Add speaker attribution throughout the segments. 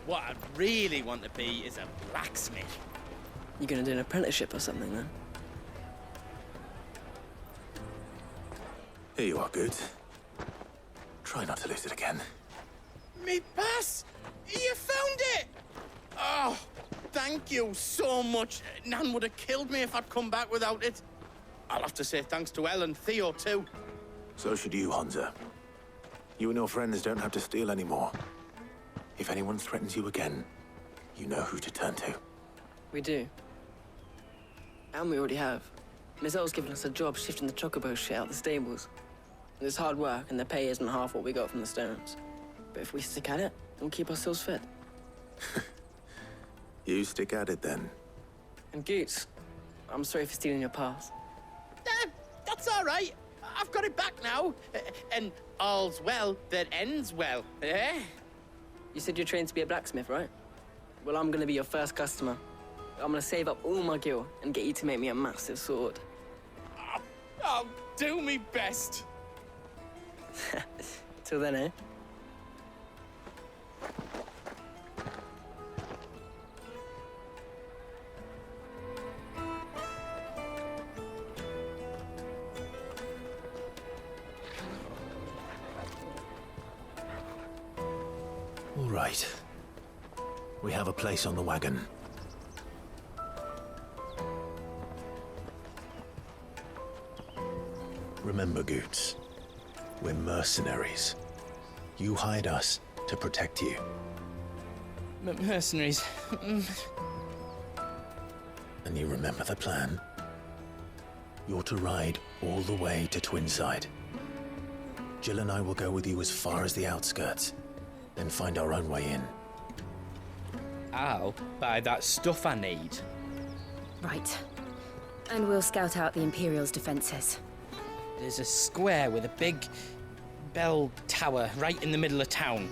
Speaker 1: What I'd really want to be is a blacksmith.
Speaker 2: You gonna do an apprenticeship or something then?
Speaker 3: Here you are, Good. Try not to lose it again.
Speaker 1: Me pass! You found it! Oh, thank you so much. Nan would have killed me if I'd come back without it. I'll have to say thanks to Elle and Theo too.
Speaker 3: So should you, Hansa. You and your friends don't have to steal anymore. If anyone threatens you again, you know who to turn to.
Speaker 2: We do. And we already have. Miss Elle's given us a job shifting the chocobo shit out the stables. It's hard work, and the pay isn't half what we got from the Stones. But if we stick at it, we'll keep ourselves fed.
Speaker 3: You stick at it, then.
Speaker 2: And Goots, I'm sorry for stealing your pass.
Speaker 1: That's all right. I've got it back now. And all's well that ends well, eh?
Speaker 2: You said you're trained to be a blacksmith, right? Well, I'm gonna be your first customer. I'm gonna save up all my gil and get you to make me a massive sword.
Speaker 1: I'll do me best.
Speaker 2: Till then, eh?
Speaker 3: All right. We have a place on the wagon. Remember, Goots, we're mercenaries. You hired us to protect you.
Speaker 1: Mercenaries.
Speaker 3: And you remember the plan? You're to ride all the way to Twinside. Jill and I will go with you as far as the outskirts, then find our own way in.
Speaker 1: I'll buy that stuff I need.
Speaker 4: Right. And we'll scout out the Imperial's defenses.
Speaker 1: There's a square with a big bell tower right in the middle of town.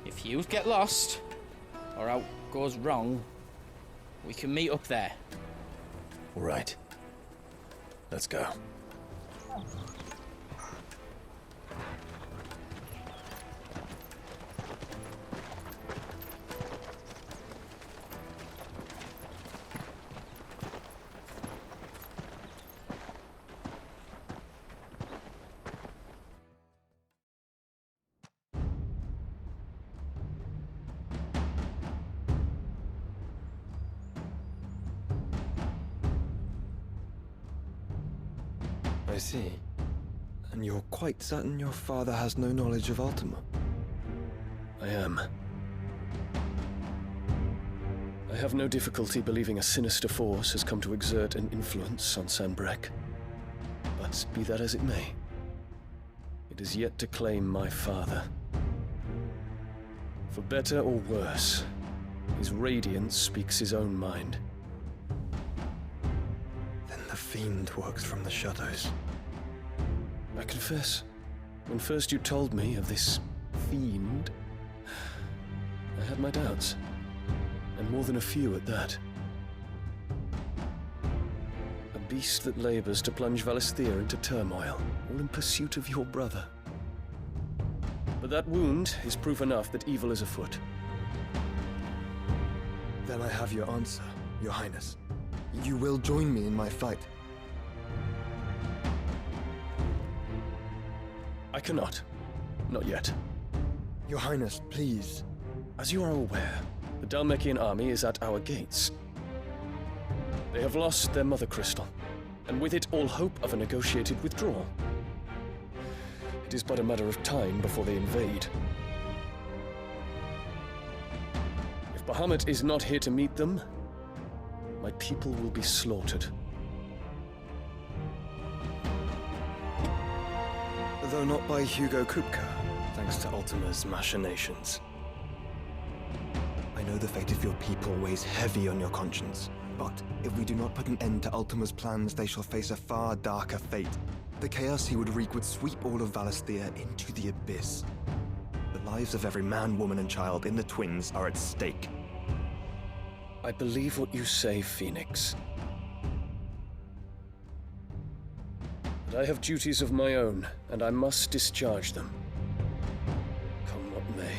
Speaker 1: If you get lost, or out goes wrong, we can meet up there.
Speaker 3: All right. Let's go.
Speaker 5: I see. And you're quite certain your father has no knowledge of Ultima?
Speaker 6: I am. I have no difficulty believing a sinister force has come to exert an influence on Sanbreque. But be that as it may, it is yet to claim my father. For better or worse, his radiance speaks his own mind.
Speaker 5: Then the Fiend works from the shadows.
Speaker 6: I confess, when first you told me of this fiend, I had my doubts, and more than a few at that. A beast that labors to plunge Valisthea into turmoil, all in pursuit of your brother. But that wound is proof enough that evil is afoot.
Speaker 5: Then I have your answer, Your Highness. You will join me in my fight.
Speaker 6: I cannot. Not yet.
Speaker 5: Your Highness, please.
Speaker 6: As you are aware, the Dhalmekian army is at our gates. They have lost their mother crystal, and with it all hope of a negotiated withdrawal. It is but a matter of time before they invade. If Bahamut is not here to meet them, my people will be slaughtered.
Speaker 5: Though not by Hugo Kupka, thanks to Ultima's machinations. I know the fate of your people weighs heavy on your conscience, but if we do not put an end to Ultima's plans, they shall face a far darker fate. The chaos he would wreak would sweep all of Valisthea into the abyss. The lives of every man, woman, and child in the Twins are at stake.
Speaker 6: I believe what you say, Phoenix. But I have duties of my own, and I must discharge them. Come what may.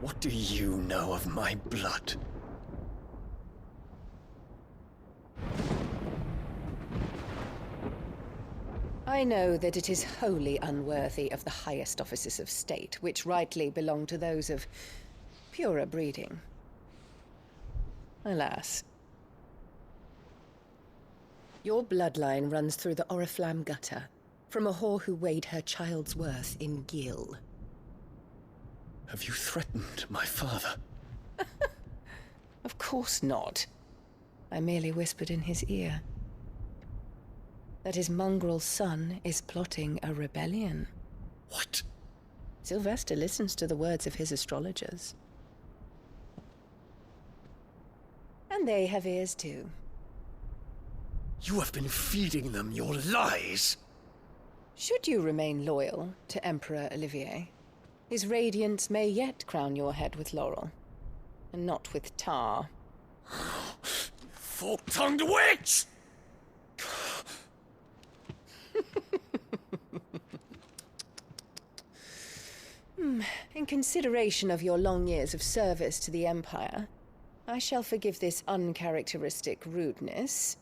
Speaker 6: What do you know of my blood?
Speaker 7: I know that it is wholly unworthy of the highest offices of state, which rightly belong to those of purer breeding. Alas. Your bloodline runs through the Oriflamme gutter, from a whore who weighed her child's worth in gill.
Speaker 6: Have you threatened my father?
Speaker 7: Of course not. I merely whispered in his ear that his mongrel son is plotting a rebellion.
Speaker 6: What?
Speaker 7: Sylvester listens to the words of his astrologers. And they have ears too.
Speaker 6: You have been feeding them your lies!
Speaker 7: Should you remain loyal to Emperor Olivier, his radiance may yet crown your head with laurel, and not with tar.
Speaker 6: Fork-tongued witch!
Speaker 7: In consideration of your long years of service to the Empire, I shall forgive this uncharacteristic rudeness.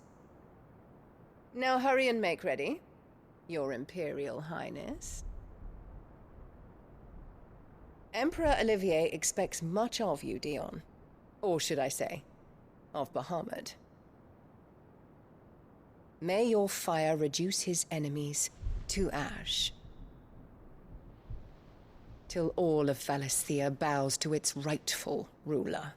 Speaker 7: Now hurry and make ready, Your Imperial Highness. Emperor Olivier expects much of you, Dion. Or should I say, of Bahamut. May your fire reduce his enemies to ash, till all of Valisthea bows to its rightful ruler.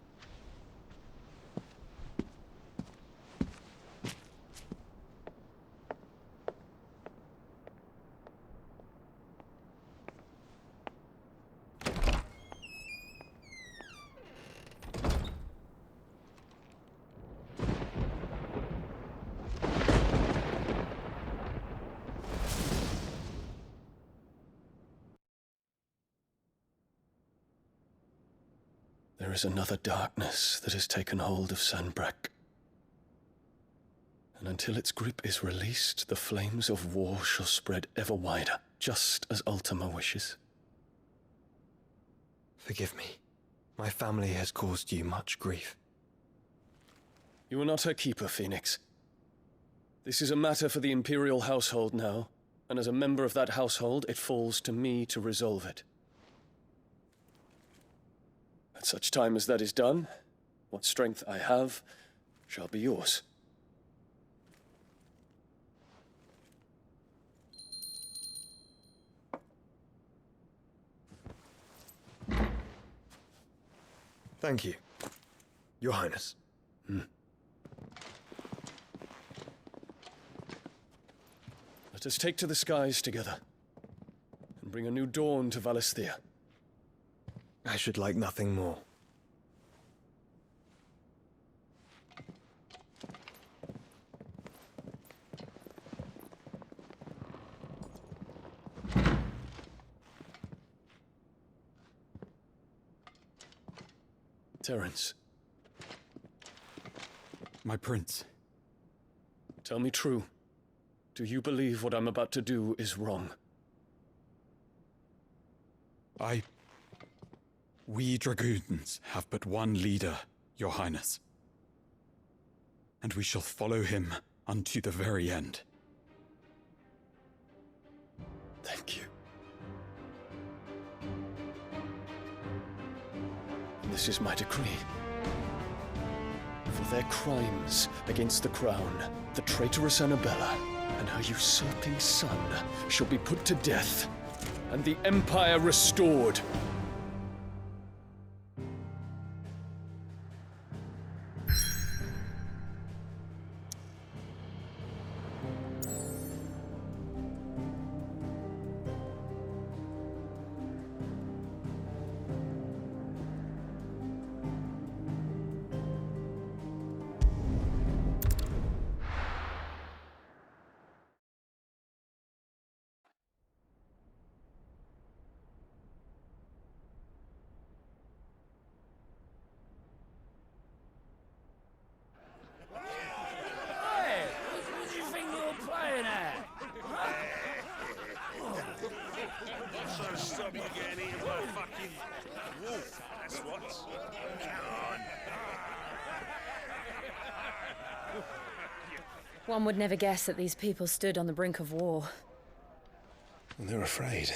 Speaker 6: There is another darkness that has taken hold of Sanbreque. And until its grip is released, the flames of war shall spread ever wider, just as Ultima wishes.
Speaker 5: Forgive me. My family has caused you much grief.
Speaker 6: You are not her keeper, Phoenix. This is a matter for the Imperial household now, and as a member of that household, it falls to me to resolve it. At such time as that is done, what strength I have shall be yours.
Speaker 5: Thank you, Your Highness.
Speaker 6: Let us take to the skies together, and bring a new dawn to Valisthea.
Speaker 5: I should like nothing more.
Speaker 6: Terence,
Speaker 8: My prince.
Speaker 6: tell me true. Do you believe what I'm about to do is wrong?
Speaker 8: We dragoons have but one leader, Your Highness. And we shall follow him unto the very end.
Speaker 6: Thank you. This is my decree. For their crimes against the crown, the traitorous Annabella and her usurping son shall be put to death, and the Empire restored.
Speaker 9: Stop you getting eaten by a fucking wolf. That's what's.
Speaker 4: One would never guess that these people stood on the brink of war.
Speaker 3: They're afraid.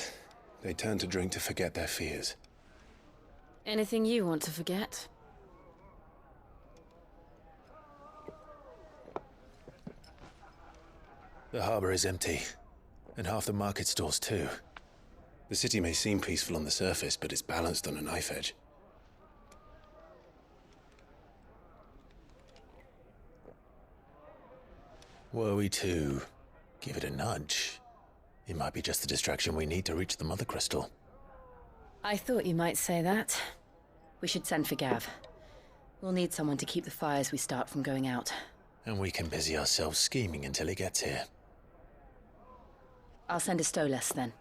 Speaker 3: They turn to drink to forget their fears.
Speaker 4: Anything you want to forget?
Speaker 3: The harbor is empty, and half the market stalls too. The city may seem peaceful on the surface, but it's balanced on a knife edge. Were we to give it a nudge, it might be just the distraction we need to reach the Mother Crystal.
Speaker 4: I thought you might say that. We should send for Gav. We'll need someone to keep the fires we start from going out.
Speaker 3: And we can busy ourselves scheming until he gets here.
Speaker 4: I'll send a Stolas then.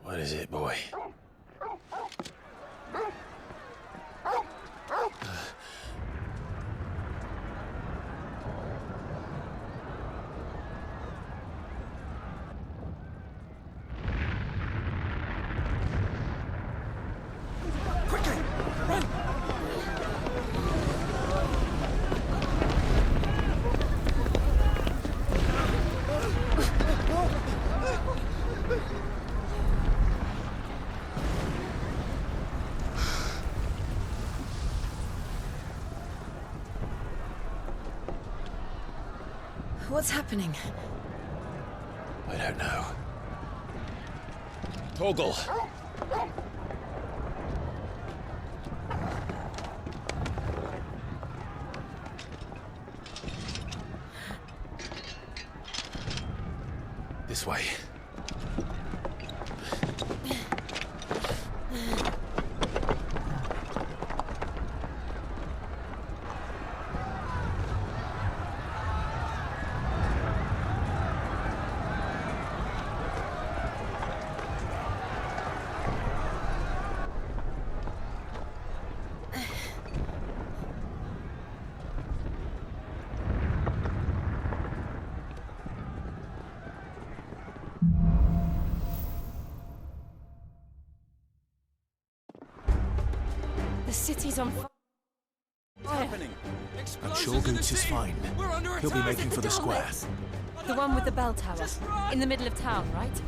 Speaker 3: What is it, boy?
Speaker 5: Quickly! Run!
Speaker 4: What's happening?
Speaker 3: I don't know. Toggle! This way.
Speaker 4: The city's on fire.
Speaker 3: I'm sure Goots is fine. He'll be making for the square.
Speaker 4: The one with the bell tower. In the middle of town, right?